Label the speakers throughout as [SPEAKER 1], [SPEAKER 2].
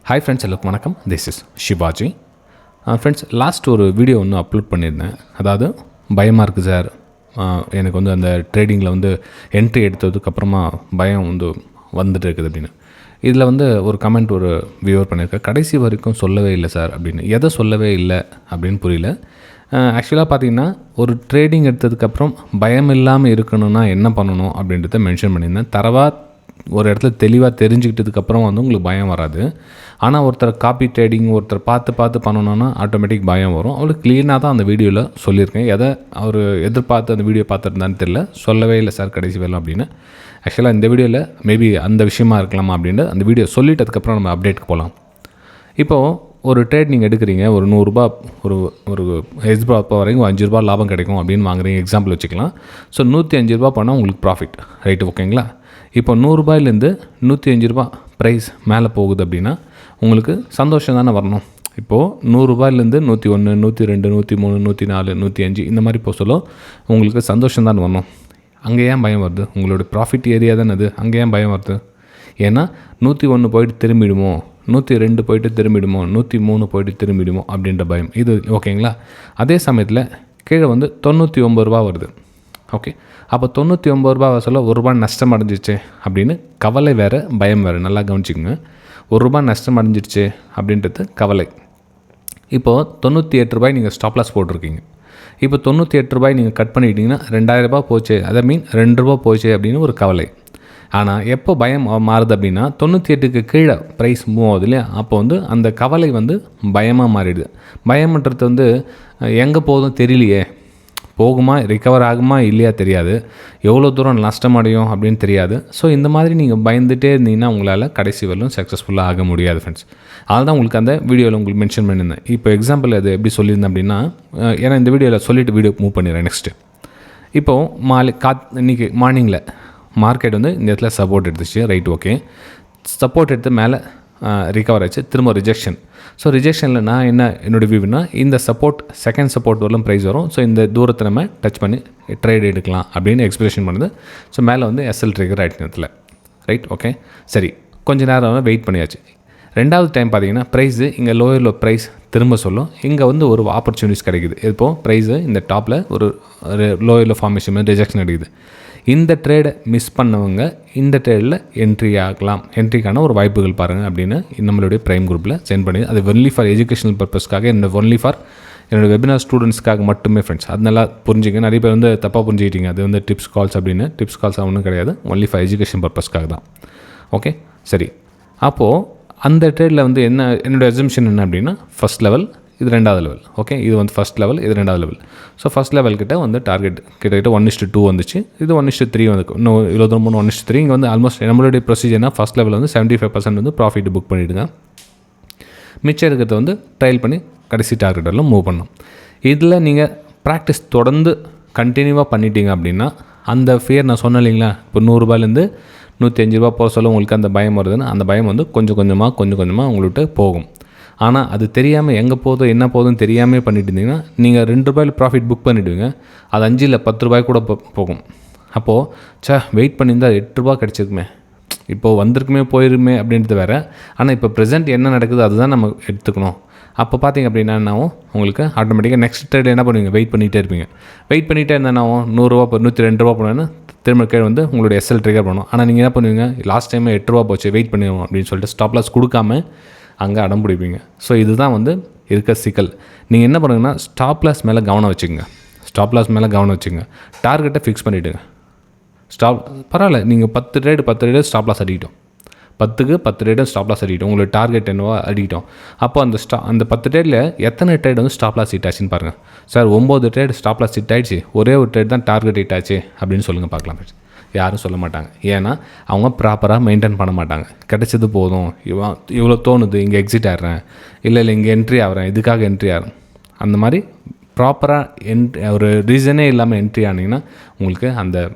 [SPEAKER 1] Hi friends, எல்லாருக்கும் வணக்கம். This is Sivaji. Friends, last ஒரு வீடியோ ஒன்று அப்லோட் பண்ணியிருந்தேன். அதாவது பயமாக இருக்குது சார், எனக்கு வந்து அந்த ட்ரேடிங்கில் வந்து என்ட்ரி எடுத்ததுக்கப்புறமா பயம் வந்துட்டு இருக்குது அப்படின்னு. இதில் வந்து ஒரு கமெண்ட் ஒரு வியூவர் பண்ணியிருக்கேன். கடைசி வரைக்கும் சொல்லவே இல்லை சார் அப்படின்னு. எதை சொல்லவே இல்லை அப்படின்னு புரியல. ஆக்சுவலாக பார்த்தீங்கன்னா, ஒரு ட்ரேடிங் எடுத்ததுக்கப்புறம் பயம் இல்லாமல் இருக்கணும்னா என்ன பண்ணணும் அப்படின்றத மென்ஷன் பண்ணியிருந்தேன். தரவாக ஒரு இடத்துல தெளிவாக தெரிஞ்சுக்கிட்டதுக்கப்புறம் வந்து உங்களுக்கு பயம் வராது. ஆனால் ஒருத்தர் காப்பி ட்ரேடிங் ஒருத்தர் பார்த்து பண்ணணுன்னா ஆட்டோமேட்டிக் பயம் வரும். அவருக்கு க்ளீனாக தான் அந்த வீடியோவில் சொல்லியிருக்கேன். எதை அவர் எதிர்பார்த்து அந்த வீடியோ பார்த்துருந்தான்னு தெரியல. சொல்லவே இல்லை சார் கடைசி வரலாம் அப்படின்னு. ஆக்சுவலாக இந்த வீடியோவில் மேபி அந்த விஷயமா இருக்கலாமா அப்படின்ட்டு அந்த வீடியோ சொல்லிட்டதுக்கப்புறம் நம்ம அப்டேட்டுக்கு போகலாம். இப்போது ஒரு ட்ரேட் நீங்கள் எடுக்கிறீங்க, ஒரு 100 ரூபா ஒரு ஹெச்பா அப்போ வரைக்கும் 5 ரூபா லாபம் கிடைக்கும் அப்படின்னு வாங்குறீங்க, எக்ஸாம்பிள் வச்சுக்கலாம். ஸோ 105 ரூபா பண்ணால் உங்களுக்கு ப்ராஃபிட், ரைட்டு, ஓகேங்களா? இப்போ 100 ரூபாயிலேருந்து 105 ரூபா ப்ரைஸ் மேலே போகுது அப்படின்னா உங்களுக்கு சந்தோஷம் தானே வரணும். இப்போது 100 ரூபாயிலேருந்து 101, 102, 103, 104, 105 இந்த மாதிரி போக சொல்ல உங்களுக்கு சந்தோஷம் தான் வரணும். அங்கே ஏன் பயம் வருது? உங்களோட ப்ராஃபிட் ஏரியா தானே அது, அங்கே ஏன் பயம் வருது? ஏன்னா 101 போயிட்டு திரும்பிடுமோ, 102 போயிட்டு திரும்பிடுமோ, 103 போயிட்டு திரும்பிடுமோ அப்படின்ற பயம் இது, ஓகேங்களா? அதே சமயத்தில் கீழே வந்து 99 ரூபா வருது. ஓகே, அப்போ 99 ரூபா சொல்ல ஒரு ரூபா நஷ்டம் அடைஞ்சிச்சு அப்படின்னு கவலை வேறு, பயம் வேறு. நல்லா கவனிச்சிக்கோங்க. ஒரு ரூபா நஷ்டம் அடைஞ்சிடுச்சு அப்படின்றது கவலை. இப்போது 98 ரூபாய் நீங்கள் ஸ்டாப் லாஸ் போட்டிருக்கீங்க. இப்போ 98 ரூபாய் நீங்கள் கட் பண்ணிக்கிட்டிங்கன்னா 2000 ரூபா போச்சு, அதை மீன் 2 ரூபா போச்சு அப்படின்னு ஒரு கவலை. ஆனால் எப்போ பயம் மாறுது அப்படின்னா 98க்கு கீழே ப்ரைஸ் மூவ் ஆகுது இல்லையா, அப்போ வந்து அந்த கவலை வந்து பயமாக மாறிடுது. பயம்ன்றது வந்து எங்கே போதும் தெரியலையே, போகுமா, ரிகவர் ஆகுமா இல்லையா தெரியாது, எவ்வளோ தூரம் நஷ்டம் அடையும் அப்படின்னு தெரியாது. ஸோ இந்த மாதிரி நீங்கள் பயந்துகிட்டே இருந்தீங்கன்னா உங்களால் கடைசி வரலும் சக்ஸஸ்ஃபுல்லாக ஆக முடியாது ஃப்ரெண்ட்ஸ். அதனால் தான் உங்களுக்கு அந்த வீடியோவில் உங்களுக்கு மென்ஷன் பண்ணியிருந்தேன். இப்போ எக்ஸாம்பிள் அது எப்படி சொல்லியிருந்தேன் அப்படின்னா, ஏன்னா இந்த வீடியோவில் சொல்லிவிட்டு வீடியோ மூவ் பண்ணிடுறேன். நெக்ஸ்ட்டு இப்போது இன்றைக்கி மார்னிங்கில் மார்க்கெட் வந்து இந்த இடத்துல சப்போர்ட் எடுத்துச்சு, ரைட், ஓகே. சப்போர்ட் எடுத்து மேலே ரிகவர் ஆச்சு, திரும்ப ரிஜெக்ஷன். ஸோ ரிஜெக்ஷனில் நான் என்னோடய வியூனா, இந்த சப்போர்ட் செகண்ட் சப்போர்ட் வரலும் ப்ரைஸ் வரும். ஸோ இந்த தூரத்தை நம்ம டச் பண்ணி ட்ரேட் எடுக்கலாம் அப்படின்னு எக்ஸ்பெக்டேஷன் பண்ணுது. ஸோ மேலே வந்து எஸ்எல் ட்ரிகர் ஆகிட்டு நேரத்தில், ரைட், ஓகே. சரி, கொஞ்சம் நேரம் வெயிட் பண்ணியாச்சு. ரெண்டாவது டைம் பார்த்தீங்கன்னா ப்ரைஸு இங்கே லோயரில் ப்ரைஸ் திரும்ப சொல்லும். இங்கே வந்து ஒரு ஆப்பர்ச்சுனிட்டிஸ் கிடைக்குது. இப்போது ப்ரைஸு இந்த டாப்பில் ஒரு லோயரில் ஃபார்மேஷன் ரிஜெக்ஷன் கிடைக்குது. இந்த ட்ரேடை மிஸ் பண்ணவங்க இந்த ட்ரேடில் என்ட்ரி ஆகலாம், என்ட்ரிக்கான ஒரு வாய்ப்புகள் பாருங்கள் அப்படின்னு நம்மளுடைய ப்ரைம் குரூப்பில் சென்ட் பண்ணி, அது ஒன்லி ஃபார் எஜுகேஷனல் பர்பஸ்க்காக, ஒன்லி ஃபார் என்னோடய வெபினார் ஸ்டூடெண்ட்ஸ்க்காக மட்டுமே ஃப்ரெண்ட்ஸ். அது நல்லா புரிஞ்சுங்க. நிறைய பேர் வந்து தப்பாக புரிஞ்சுக்கிட்டீங்க, அது வந்து டிப்ஸ் கால்ஸ் அப்படின்னு. டிப்ஸ் கால்ஸ் ஒன்றும் கிடையாது, ஒன்லி ஃபார் எஜுகேஷன் பர்பஸ்க்காக தான். ஓகே, சரி. அப்போது அந்த ட்ரேடில் வந்து என்னோடய அசம்ஷன் என்ன அப்படின்னா, ஃபஸ்ட் லெவல், இது ரெண்டாவது லெவல். ஓகே, இது வந்து ஃபஸ்ட் லெவல், இது ரெண்டாவது லெவல். ஸோ ஃபஸ்ட் லெவல் கிட்ட வந்து டார்கெட் கிட்டத்தட்ட 1:2 வந்துச்சு. இது 1:3 வந்து இன்னும் 23 1:3. இங்கே வந்து ஆல்மோஸ்ட் நம்மளுடைய ப்ரொசீஜர்னா ஃபஸ்ட் லெவலில் வந்து 75% வந்து ப்ராஃபிட் புக் பண்ணிவிடுங்க. மிச்சம் இருக்கிறத வந்து ட்ரையல் பண்ணி கடைசி டார்கெட்டெல்லாம் மூவ் பண்ணணும். இதில் நீங்கள் ப்ராக்டிஸ் தொடர்ந்து கண்டினியூவாக பண்ணிட்டீங்க அப்படின்னா அந்த ஃபியர் நான் சொன்னேன் இல்லைங்களா, இப்போ 100 ரூபாயிலேருந்து 105 ரூபா போக சொல்ல உங்களுக்கு அந்த பயம் வருதுன்னு, அந்த பயம் வந்து கொஞ்சம் கொஞ்சமாக உங்கள்கிட்ட போகும். ஆனால் அது தெரியாமல் எங்கே போதும் என்ன போதும் தெரியாமல் பண்ணிட்டு இருந்தீங்கன்னா நீங்கள் 2 ரூபாயில் ப்ராஃபிட் புக் பண்ணிவிடுவீங்க. அது 5 இல்லை 10 ரூபாய் கூட போகும். அப்போது வெயிட் பண்ணியிருந்தால் 8 ரூபா கிடச்சிருக்குமே, இப்போது வந்திருக்குமே போயிருக்குமே அப்படின்றது வேறு. ஆனால் இப்போ ப்ரெசென்ட் என்ன நடக்குது அதுதான் நம்ம எடுத்துக்கணும். அப்போ பார்த்தீங்க அப்படின்னா என்னாவும் உங்களுக்கு ஆட்டோமேட்டிக்காக நெக்ஸ்ட் ட்ரேட் என்ன பண்ணுவீங்க, வெயிட் பண்ணிகிட்டே இருப்பீங்க. வெயிட் பண்ணிகிட்டே இருந்தால் என்னாவும் 100 ரூபா 102 ரூபா போனோன்னா திரும்ப கீழே வந்து உங்களுடைய எஸ்எல் ட்ரிகர் பண்ணணும். ஆனால் நீங்கள் என்ன பண்ணுவீங்க, லாஸ்ட் டைம் 8 ரூபா போச்சு வெயிட் பண்ணுவோம் அப்படின்னு சொல்லிட்டு ஸ்டாப் லாஸ் கொடுக்காம அங்கே அடம் பிடிப்பீங்க. ஸோ இதுதான் வந்து இருக்க சிக்கல். நீங்கள் என்ன பண்ணுங்கன்னா ஸ்டாப் லாஸ் மேலே கவனம் வச்சுக்கோங்க. ஸ்டாப் லாஸ் மேலே கவனம் வச்சுங்க. டார்கெட்டை ஃபிக்ஸ் பண்ணிவிடுங்க. பரவாயில்ல, நீங்கள் 10 ட்ரேடு ஸ்டாப் லாஸ் அடிக்கிட்டோம், 10க்கு 10 ட்ரேடு ஸ்டாப் லாஸ் அடிக்கிட்டோம், உங்களுக்கு டார்கெட் என்னவோ அடிக்கிட்டோம். அப்போ அந்த 10 ட்ரேடில் எத்தனை ட்ரேட் வந்து ஸ்டாப் லாஸ் ஹிட் ஆச்சுன்னு பாருங்கள். Sir 9 trade stop loss hit ஆகிடுச்சு, ஒரே ஒரு ட்ரேட் தான் டார்கெட் ஹிட் ஆச்சு அப்படின்னு சொல்லுங்கள் பார்க்கலாம். யாரும் சொல்ல மாட்டாங்க. ஏன்னா அவங்க ப்ராப்பராக மெயின்டைன் பண்ண மாட்டாங்க. கிடைச்சது போதும், இவ்வளோ தோணுது, இங்கே எக்ஸிட் ஆகிறேன், இல்லை இங்கே என்ட்ரி ஆகிறேன், இதுக்காக என்ட்ரி ஆகிறேன், அந்த மாதிரி ப்ராப்பராக ஒரு ரீசனே இல்லாமல் என்ட்ரி ஆனீங்கன்னா உங்களுக்கு அந்த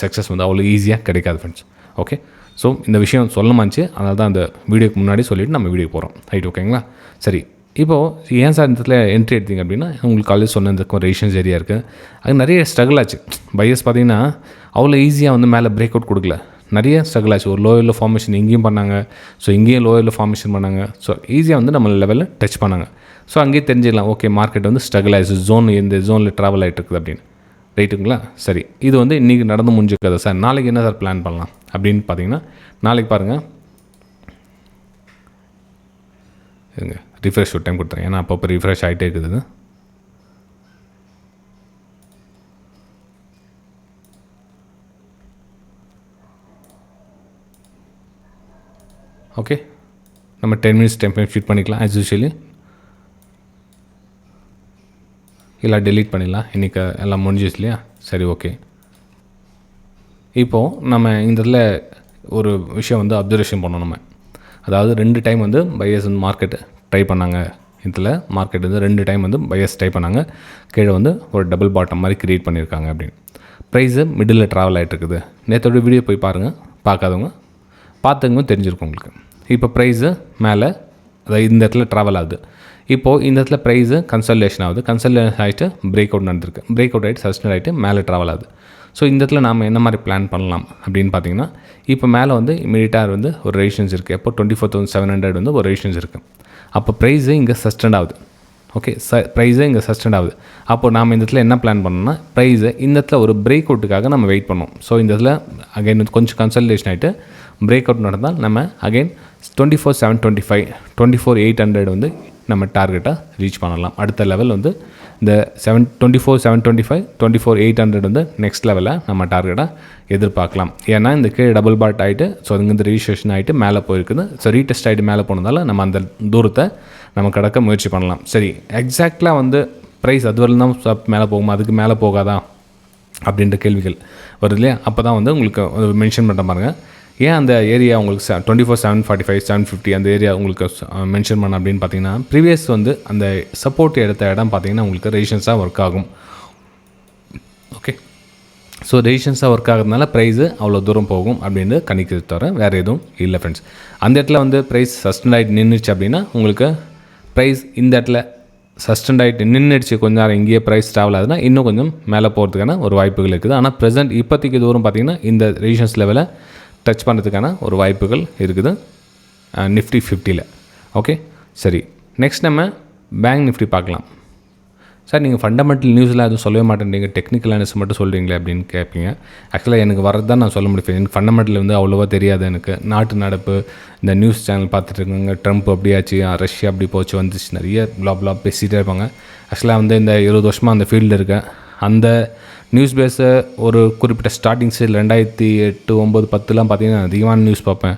[SPEAKER 1] சக்ஸஸ் வந்து அவ்வளோ ஈஸியாக கிடைக்காது ஃப்ரெண்ட்ஸ். ஓகே, ஸோ இந்த விஷயம் சொல்லமாச்சு, அதனால தான் அந்த வீடியோக்கு முன்னாடி சொல்லிவிட்டு நம்ம வீடியோ போகிறோம், ரைட், ஓகேங்களா? சரி, இப்போது ஏன் சார் இந்த இடத்துல என்ட்ரி எடுத்தீங்க அப்படின்னா, உங்களுக்கு காலேஜ் சொன்ன இந்த ரேஷன்ஸ் ஏரியா இருக்குது, அது நிறைய ஸ்ட்ரகிள் ஆச்சு. பையர்ஸ் பார்த்திங்கன்னா அவ்வளோ ஈஸியாக வந்து மேலே பிரேக் அவுட் கொடுக்கல. நிறைய ஸ்ட்ரகிள் ஆச்சு. ஒரு லோயரில் ஃபார்மேஷன் இங்கேயும் பண்ணாங்க, ஸோ இங்கேயும் லோயரில் ஃபார்மேஷன் பண்ணாங்க. ஸோ ஈஸியாக வந்து நம்ம லெவலில் டச் பண்ணாங்க. ஸோ அங்கேயே தெரிஞ்சிடலாம், ஓகே மார்க்கெட் வந்து ஸ்ட்ரகிள் ஆயிடுச்சு, இந்த ஜோனில் ட்ராவல் ஆகிட்டு இருக்குது அப்படின்னு. ரைட்டுங்களா? சரி, இது வந்து இன்றைக்கி நடந்து முடிஞ்சுக்காது சார். நாளைக்கு என்ன சார் பிளான் பண்ணலாம் அப்படின்னு பார்த்தீங்கன்னா, நாளைக்கு பாருங்கள், இருங்க ரிஃப்ரெஷ் ஒரு டைம் கொடுத்துறேன், ஏன்னா அப்பப்போ ரிஃப்ரெஷ் ஆகிட்டே இருக்குது. ஓகே, நம்ம 10 மினிட்ஸ் டைம் ஃபிட் பண்ணிக்கலாம் ஆஸ் யூஷுவலி, இல்லை டெலீட் பண்ணிடலாம், இன்றைக்கி எல்லாம் முடிஞ்சிச்சு இல்லையா? சரி, ஓகே. இப்போது நம்ம இந்த இதில் ஒரு விஷயம் வந்து அப்சர்வேஷன் பண்ணோம் நம்ம. அதாவது 2 டைம் வந்து பையர்ஸ் வந்து மார்க்கெட்டு ட்ரை பண்ணாங்க. இதில் மார்க்கெட் வந்து 2 டைம் வந்து பையர்ஸ் ட்ரை பண்ணாங்க. கீழே வந்து ஒரு டபுள் பாட்டம் மாதிரி க்ரியேட் பண்ணியிருக்காங்க அப்படின்னு. ப்ரைஸு மிடில் ட்ராவல் ஆகிட்டு இருக்குது. நேற்றோட வீடியோ போய் பாருங்கள், பார்க்காதவங்க பார்த்துங்க தெரிஞ்சிருக்கும் உங்களுக்கு. இப்போ ப்ரைஸு மேலே அதாவது இந்த இடத்துல ட்ராவல் ஆகுது. இப்போது இந்த இடத்துல ப்ரைஸு கன்சல்டேஷன் ஆகுது. கன்சல்டேஷன் ஆகிட்டு பிரேக் அவுட் நடந்திருக்கு. பிரேக் அவுட் ஆகிட்டு சஸ்டெயின் ஆகிட்டு மேலே ட்ராவல் ஆகுது. ஸோ இந்த இடத்துல நாம் என்ன மாதிரி பிளான் பண்ணலாம் அப்படின்னு பார்த்தீங்கன்னா, இப்போ மேலே வந்து இமீடியட்டாக வந்து ஒரு ரெசிஸ்டன்ஸ் இருக்குது. எப்போ 24,700 வந்து ஒரு ரெசிஸ்டன்ஸ் இருக்குது. அப்போ ப்ரைஸு இங்கே சஸ்டெண்ட் ஆகுது. ஓகே, ப்ரைஸு இங்கே சஸ்டெண்ட் ஆகுது. அப்போது நாம் இந்த இடத்துல என்ன பிளான் பண்ணோம்னா, ப்ரைஸை இந்த இடத்துல ஒரு பிரேக் அவுட்டுக்காக நம்ம வெயிட் பண்ணோம். ஸோ இந்த இடத்துல அகைன் கொஞ்சம் கன்சல்டேஷன் ஆகிட்டு பிரேக் அவுட் நடந்தால் நம்ம அகைன் 24,725 24,800 வந்து நம்ம டார்கெட்டாக ரீச் பண்ணலாம். அடுத்த லெவல் வந்து இந்த 24,725 24,800 வந்து நெக்ஸ்ட் லெவலில் நம்ம டார்கெட்டாக எதிர்பார்க்கலாம். ஏன்னா இந்த கீழே டபுள் பாட் ஆகிட்டு, ஸோ அதுங்க ரிஜிஸ்ட்ரேஷன் ஆகிட்டு மேலே போயிருக்குது. ஸோ ரீடெஸ்ட் ஆகிட்டு மேலே போனதால் நம்ம அந்த தூரத்தை நம்ம கடக்க முயற்சி பண்ணலாம். சரி, எக்ஸாக்டாக வந்து ப்ரைஸ் அது வரலாம் தான் மேலே போகுமா, அதுக்கு மேலே போகாதா அப்படின்ற கேள்விகள் வருது இல்லையா? அப்போ தான் வந்து உங்களுக்கு மென்ஷன் பண்ணுற பாருங்கள், ஏன் அந்த ஏரியா உங்களுக்கு 24,745 750 அந்த ஏரியா உங்களுக்கு மென்ஷன் பண்ண அப்படின்னு பார்த்தீங்கன்னா, ப்ரீவியஸ் வந்து அந்த சப்போர்ட் எடுத்த இடம் பார்த்தீங்கன்னா உங்களுக்கு ரெசிஸ்டன்ஸாக ஒர்க் ஆகும். ஓகே, ஸோ ரெசிஸ்டன்ஸாக ஒர்க் ஆகிறதுனால ப்ரைஸு அவ்வளோ தூரம் போகும் அப்படின்னு கணிக்கிறது தவிர வேறு எதுவும் இல்லை ஃப்ரெண்ட்ஸ். அந்த இடத்துல வந்து ப்ரைஸ் சஸ்டெண்ட் ஆகிட்டு நின்றுச்சு அப்படின்னா உங்களுக்கு ப்ரைஸ் இந்த இடத்துல சஸ்டெண்ட் ஆகிட்டு நின்றுடுச்சு, கொஞ்சம் நேரம் இங்கேயே ப்ரைஸ் ட்ராவல் ஆகுதுன்னா இன்னும் கொஞ்சம் மேலே போகிறதுக்கான ஒரு வாய்ப்புகள் இருக்குது. ஆனால் ப்ரெசென்ட் இப்போதைக்கு தூரம் பார்த்திங்கன்னா இந்த ரெசிஸ்டன்ஸ் லெவலை டச் பண்ணுறதுக்கான ஒரு வாய்ப்புகள் இருக்குது நிஃப்டி 50ல். ஓகே, சரி, நெக்ஸ்ட் நம்ம பேங்க் நிஃப்டி பார்க்கலாம். சார் நீங்கள் ஃபண்டமெண்டல் நியூஸில் எதுவும் சொல்லவே மாட்டேன்றீங்க, டெக்னிக்கல் அனாலிசிஸ் மட்டும் சொல்கிறீங்களே அப்படின்னு கேட்பீங்க. ஆக்சுவலாக எனக்கு வரது தான் நான் சொல்ல முடியும். எனக்கு ஃபண்டமெண்டல் வந்து அவ்வளோவா தெரியாது. எனக்கு நாட்டு நடப்பு இந்த நியூஸ் சேனல் பார்த்துட்டு இருக்காங்க, ட்ரம்ப் அப்படியாச்சு, ரஷ்யா அப்படி போச்சு வந்துச்சு, நிறைய பிளாப் பேசிகிட்டே இருப்பாங்க. ஆக்சுவலாக வந்து இந்த 20 வருஷமாக அந்த ஃபீல்டில் இருக்கேன். அந்த நியூஸ் பேஸை ஒரு குறிப்பிட்ட ஸ்டார்டிங் ஸ்டேஜில் 2008 9 10 பார்த்தீங்கன்னா அதிகமான நியூஸ் பார்ப்பேன்.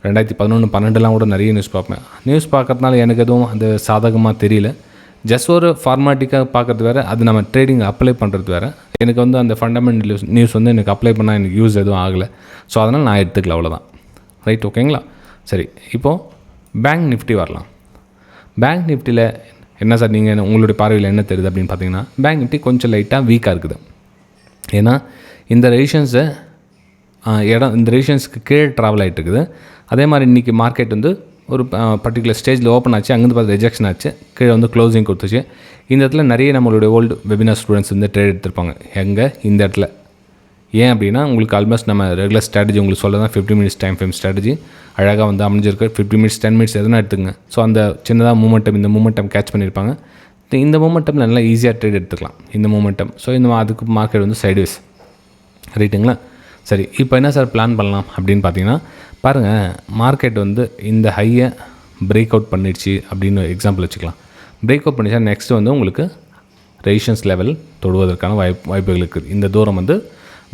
[SPEAKER 1] 2011 12 கூட நிறைய நியூஸ் பார்ப்பேன். நியூஸ் பார்க்கறதுனால எனக்கு எதுவும் அது சாதகமாக தெரியல. ஜஸ்ட் ஒரு ஃபார்மாட்டிக்காக பார்க்குறது வேறு, அது நம்ம ட்ரேடிங் அப்ளை பண்ணுறது வேறு. எனக்கு வந்து அந்த ஃபண்டமெண்டல் நியூஸ் வந்து எனக்கு அப்ளை பண்ணால் எனக்கு யூஸ் எதுவும் ஆகலை. ஸோ அதனால் நான் எடுத்துக்கல, அவ்வளோதான். ரைட், ஓகேங்களா? சரி, இப்போது பேங்க் நிஃப்டி வரலாம். பேங்க் நிஃப்டியில் என்ன சார் நீங்கள் உங்களுடைய பார்வையில் என்ன தெரியுது அப்படின்னு பார்த்தீங்கன்னா, பேங்க் நிஃப்டி கொஞ்சம் லைட்டாக வீக்காக இருக்குது. ஏன்னா இந்த ரெசிஸ்டன்ஸை இந்த ரெசிஸ்டன்ஸுக்கு கீழே ட்ராவல் ஆகிட்டு இருக்குது. அதே மாதிரி இன்றைக்கி மார்க்கெட் வந்து ஒரு பர்டிகுலர் ஸ்டேஜில் ஓப்பன் ஆச்சு, அங்கேருந்து பார்த்து ரிஜெக்ஷன் ஆச்சு, கீழே வந்து க்ளோசிங் கொடுத்துச்சு. இந்த இடத்துல நிறைய நம்மளுடைய ஓல்டு வெபினார் ஸ்டூடெண்ட்ஸ் வந்து ட்ரேட் எடுத்திருப்பாங்க. எங்கே இந்த இடத்துல ஏன் அப்படின்னா உங்களுக்கு ஆல்மோஸ்ட் நம்ம ரெகுலர் ஸ்ட்ராட்டஜி உங்களுக்கு சொல்ல தான் 50 மினிட்ஸ் டைம் ஃப்ரேம் ஸ்ட்ராட்டஜி அழகாக வந்து அமைஞ்சிருக்கு. 50 மினிட்ஸ் 10 மினிட்ஸ் எதுனா எடுத்துங்க. ஸோ அந்த சின்னதாக இந்த மூமெண்டம் கேட்ச் பண்ணியிருப்பாங்க. இந்த மூமெண்டமில் நல்லா ஈஸியாக ட்ரேட் எடுத்துக்கலாம் இந்த மூமெண்டம். ஸோ இந்த அதுக்கு மார்க்கெட் வந்து சைட்வேஸ். ரைட்டுங்களா? சரி, இப்போ என்ன சார் பிளான் பண்ணலாம் அப்படின்னு பார்த்தீங்கன்னா, பாருங்கள் மார்க்கெட் வந்து இந்த ஹையை பிரேக் அவுட் பண்ணிடுச்சு அப்படின்னு எக்ஸாம்பிள் வச்சுக்கலாம். பிரேக் அவுட் பண்ணிச்சா நெக்ஸ்ட் வந்து உங்களுக்கு ரெசிஸ்டன்ஸ் லெவல் தொடுவதற்கான வாய்ப்புகள் இருக்குது. இந்த தூரம் வந்து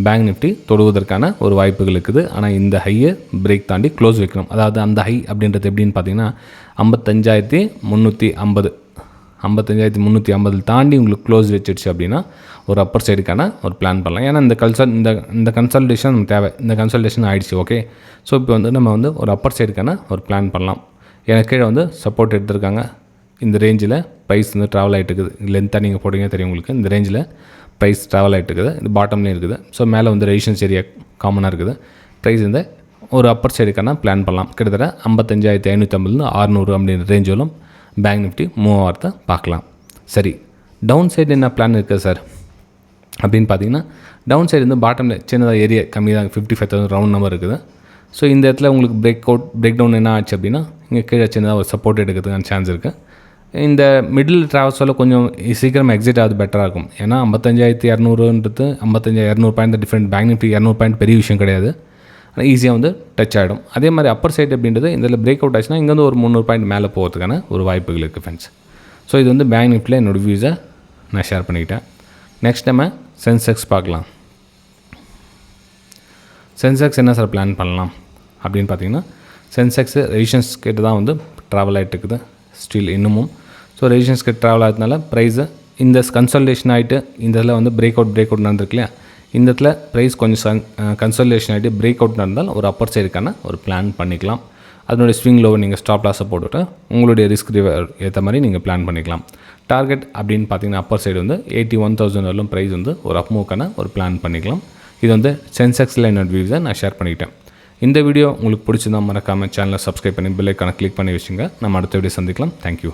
[SPEAKER 1] பேங்க் நிஃப்டி தொடுவதற்கான ஒரு வாய்ப்புகள் இருக்குது. ஆனால் இந்த ஹையை பிரேக் தாண்டி க்ளோஸ் வைக்கணும். அதாவது அந்த ஹை அப்படின்றது எப்படின்னு பார்த்தீங்கன்னா 55,350 55,350 தாண்டி உங்களுக்கு க்ளோஸ் வச்சிடுச்சு அப்படின்னா ஒரு அப்பர் சைடுக்கான ஒரு பிளான் பண்ணலாம். ஏன்னா இந்த கன்சல்டேஷன் நமக்கு தேவை. இந்த கன்சல்டேஷன் ஆகிடுச்சு. ஓகே, ஸோ இப்போ வந்து நம்ம வந்து ஒரு அப்பர் சைடுக்கான ஒரு பிளான் பண்ணலாம். எனக்கு கீழே வந்து சப்போர்ட் எடுத்திருக்காங்க. இந்த ரேஞ்சில் ப்ரைஸ் வந்து ட்ராவல் ஆகிட்டு இருக்குது. லென்த்தாக நீங்கள் போட்டிங்க தெரியும் உங்களுக்கு. இந்த ரேஞ்சில் ப்ரைஸ் ட்ராவல் ஆகிட்டு இருக்குது. இது பாட்டம்லேயும் இருக்குது. ஸோ மேலே வந்து ரெசிஸ்டன்ஸ் ஏரியா காமனாக இருக்குது. ப்ரைஸ் இந்த ஒரு அப்பர் சைடுக்கான பிளான் பண்ணலாம். கிட்டத்தட்ட 55,550 600 அப்படின்ற ரேஞ்சிலும் பேங்க் நிஃப்டி மூவ் ஆகிறத பார்க்கலாம். சரி, டவுன் சைடு என்ன பிளான் இருக்குது சார்? அப்படின்னு பார்த்தீங்கன்னா டவுன் சைடு வந்து பாட்டமில் சின்னதாக ஏரியா கம்மி தான் 55,000 ரவுண்ட் நம்பர் இருக்குது. ஸோ இந்த இடத்துல உங்களுக்கு பிரேக் டவுன் என்ன ஆச்சு அப்படின்னா இங்கே கீழே சின்னதாக ஒரு சப்போர்ட் எடுக்கிறதுக்கான சான்ஸ் இருக்குது. இந்த மிடில் ட்ராவல்ஸில் கொஞ்சம் சீக்கிரமாக எக்ஸிட் ஆகுது பெட்டராக இருக்கும். ஏன்னா 55,200ன்றது 55,200 point different. Bank Nifty 200 point பெரிய விஷயம் கிடையாது, ஆனால் ஈஸியாக வந்து டச் ஆகிடும். அதே மாதிரி அப்பர் சைடு அப்படின்றது இதில் பிரேக் அவுட் ஆச்சுன்னா இங்கேருந்து ஒரு 300 பாயிண்ட் மேலே போகிறதுக்கான ஒரு வாய்ப்புகள் இருக்குது ஃப்ரெண்ட்ஸ். ஸோ இது வந்து பேங்க் நிஃப்டியில் என்னோடய வியூஸை நான் ஷேர் பண்ணிக்கிட்டேன். நெக்ஸ்ட் நம்ம சென்செக்ஸ் பார்க்கலாம். சென்செக்ஸ் என்ன சார் பிளான் பண்ணலாம் அப்படின்னு பார்த்தீங்கன்னா, சென்செக்ஸு ரெசிஸ்டன்ஸ் கிட்ட தான் வந்து ட்ராவல் ஆகிட்டு இருக்குது ஸ்டில் இன்னமும். ஸோ ரெசிஸ்டன்ஸ் கிட்ட ட்ராவல் ஆகிறதுனால ப்ரைஸு இந்த கன்சல்டேஷன் ஆகிட்டு இந்த இதில் வந்து பிரேக் அவுட் நடந்திருக்கு இல்லையா, இந்த இடத்துல ப்ரைஸ் கொஞ்சம் கன்சல்டேஷன் ஆகிட்டு பிரேக் அவுட் நடந்தால் ஒரு அப்பர் சைடுக்கான ஒரு பிளான் பண்ணிக்கலாம். அதனுடைய ஸ்விங் லோவை நீங்கள் ஸ்டாப் லாஸை போட்டுவிட்டு உங்களுடைய ரிஸ்க் ஏற்ற மாதிரி நீங்கள் பிளான் பண்ணிக்கலாம். டார்கெட் அப்படின்னு பார்த்தீங்கன்னா அப்பர் சைடு வந்து 81,000 வரலும் ப்ரைஸ் வந்து ஒரு அப்மூவ்க்கான ஒரு பிளான் பண்ணிக்கலாம். இது வந்து சென்செக்ஸில் என்னோட வியூஸை நான் ஷேர் பண்ணிக்கிட்டேன். இந்த வீடியோ உங்களுக்கு பிடிச்சிருந்தா மறக்காமல் சேனலை சப்ஸ்கிரைப் பண்ணி பெல் ஐக்கானை கிளிக் பண்ணி வச்சுங்க. நம்ம அடுத்த வீடியோ சந்திக்கலாம். தேங்க்யூ.